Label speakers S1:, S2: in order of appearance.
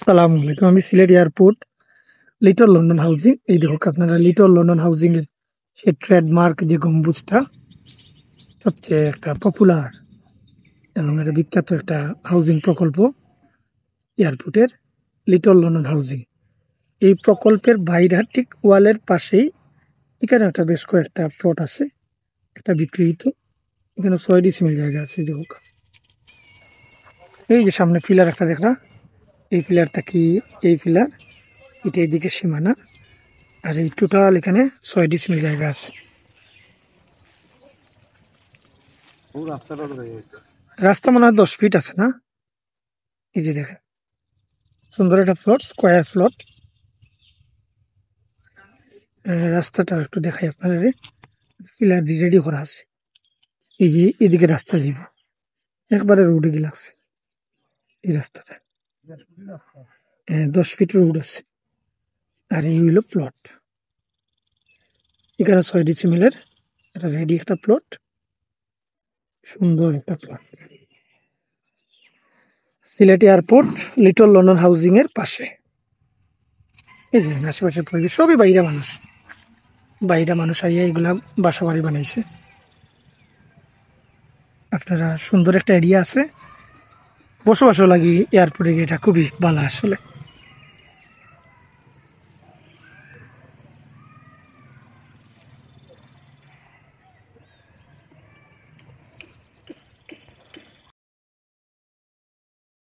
S1: সালাম আলাইকুম। আমি Sylhet airport little London housing. এই দেখুক আপনারা লিটল লন্ডন হাউজিং এর সেই ট্রেডমার্ক যে গম্বুজটা সবচেয়ে একটা পপুলার এবং এটা বিখ্যাত একটা হাউজিং প্রকল্প এয়ারপোর্টের লিটল লন্ডন হাউজিং। এই প্রকল্পের বাইরে ঠিক ওয়ালের পাশেই এখানে একটা বেশ কয়েকটা প্লট আছে, একটা বিক্রিত। এখানে 6 ডিসিমিল জায়গা আছে। এই দেখুক, এই যে সামনে ফিলার একটা দেখরা, এই ফিলারটা কি, এই ফিলার এটা এইদিকে সীমানা, আর এই টোটাল এখানে 6 ডিসিমিল জায়গা আছে। রাস্তা মনে হয় 10 ফিট আছে না? এই যে দেখেন, সুন্দর একটা ফ্লোর, স্কোয়ার ফ্লোর। রাস্তাটা একটু দেখাই আপনাদের। ফিলার দিয়ে রেডি করা আছে। এই যে এদিকে রাস্তা যাব, একবারে রোডে গিয়ে লাগছে এই রাস্তাটা। 10 ফিট রোড আছে। আর এই হইল প্লট। এখানে 6 ডিসিমিলের একটা রেডি একটা প্লট, সুন্দর একটা plot. Sylhet airport little London housing এর পাশে। এই যে আশেপাশের পরিবেশ সবই বাইরা মানুষ আইয়া এগুলা বাসা বাড়ি বানাইছে। আপনারা সুন্দর একটা এরিয়া আছে, বসবাসও লাগি এয়ারপোর্টে, এটা খুবই ভালো আসলে।